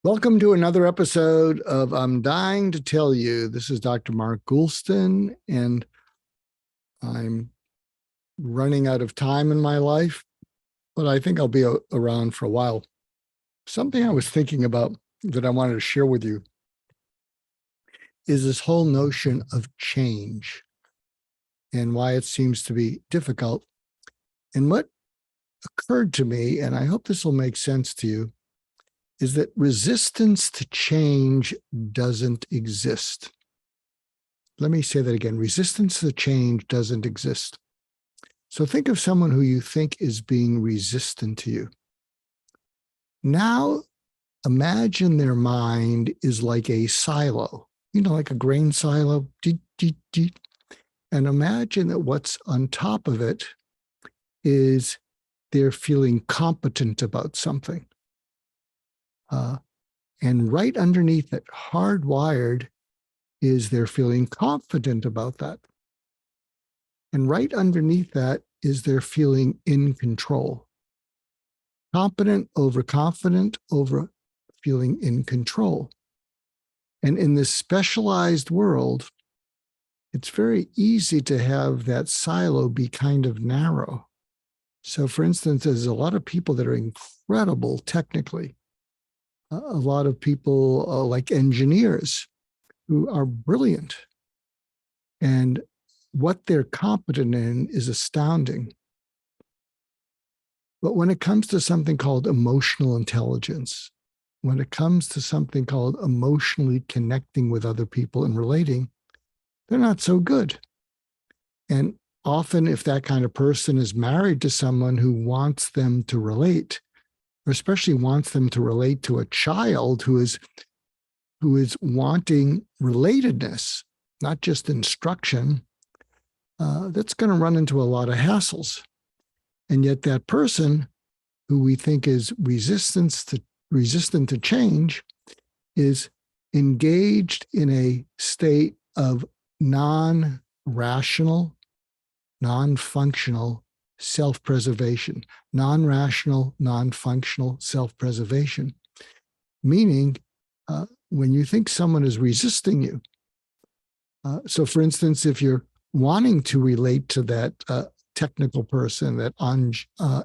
Welcome to another episode of I'm Dying to Tell You. This is Dr. Mark Goulston, and I'm running out of time in my life, but I think I'll be around for a while. Something I was thinking about that I wanted to share with you is this whole notion of change and why it seems to be difficult. And what occurred to me, and I hope this will make sense to you, is that resistance to change doesn't exist. Let me say that again. Resistance to change doesn't exist. So think of someone who you think is being resistant to you. Now imagine their mind is like a silo, like a grain silo. And imagine that what's on top of it is they're feeling competent about something. And right underneath it, hardwired, is they're feeling confident about that. And right underneath that is they're feeling in control. Competent over confident over feeling in control. And in this specialized world, it's very easy to have that silo be kind of narrow. So for instance, there's a lot of people that are incredible technically. A lot of people like engineers who are brilliant. And what they're competent in is astounding. But when it comes to something called emotional intelligence, when it comes to something called emotionally connecting with other people and relating, they're not so good. And often if that kind of person is married to someone who wants them to relate, or especially wants them to relate to a child who is wanting relatedness, not just instruction, that's going to run into a lot of hassles. And yet that person who we think is resistant to change is engaged in a state of non-rational, non-functional self-preservation, non-rational, non-functional self-preservation. Meaning, when you think someone is resisting you, so for instance, if you're wanting to relate to that technical person, that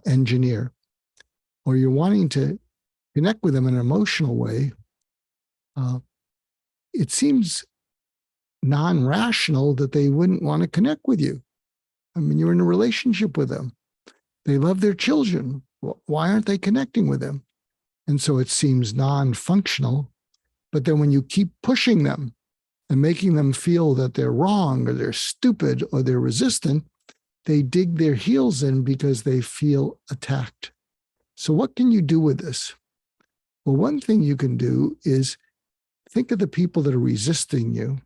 engineer, or you're wanting to connect with them in an emotional way, it seems non-rational that they wouldn't want to connect with you. I mean, you're in a relationship with them. They love their children. Why aren't they connecting with them? And so it seems non-functional. But then when you keep pushing them and making them feel that they're wrong or they're stupid or they're resistant, they dig their heels in because they feel attacked. So what can you do with this? Well, one thing you can do is think of the people that are resisting you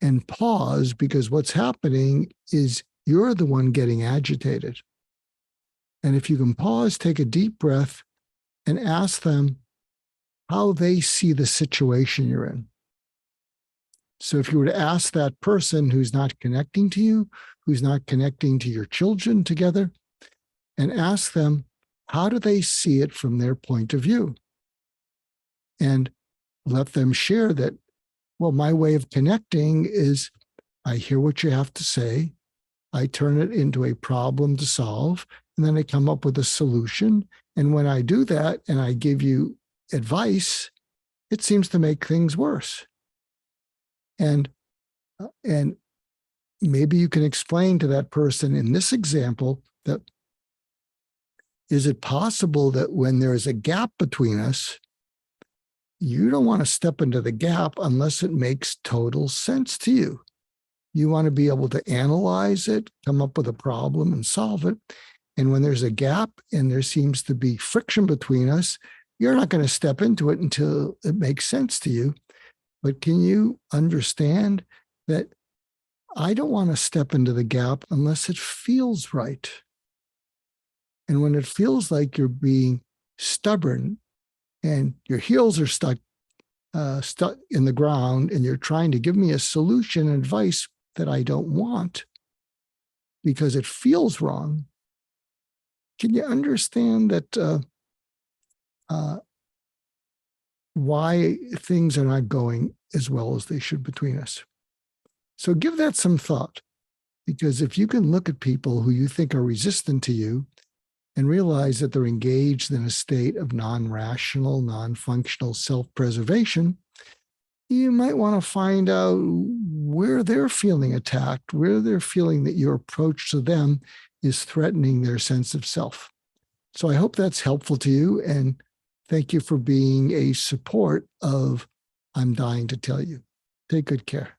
and pause, because what's happening is you're the one getting agitated. And if you can pause, take a deep breath and ask them how they see the situation you're in. So if you were to ask that person who's not connecting to you, who's not connecting to your children together, and ask them, how do they see it from their point of view? And let them share that, well, my way of connecting is I hear what you have to say, I turn it into a problem to solve, and then I come up with a solution. And when I do that and I give you advice, it seems to make things worse. And maybe you can explain to that person in this example that, is it possible that when there is a gap between us, you don't want to step into the gap unless it makes total sense to you? You want to be able to analyze it, come up with a problem and solve it. And when there's a gap and there seems to be friction between us, you're not going to step into it until it makes sense to you. But can you understand that I don't want to step into the gap unless it feels right? And when it feels like you're being stubborn and your heels are stuck in the ground and you're trying to give me a solution and advice that I don't want because it feels wrong, can you understand that why things are not going as well as they should between us. So give that some thought, because if you can look at people who you think are resistant to you and realize that they're engaged in a state of non-rational, non-functional self-preservation, you might want to find out where they're feeling attacked, where they're feeling that your approach to them is threatening their sense of self. So I hope that's helpful to you, and thank you for being a support of I'm Dying to Tell You. Take good care.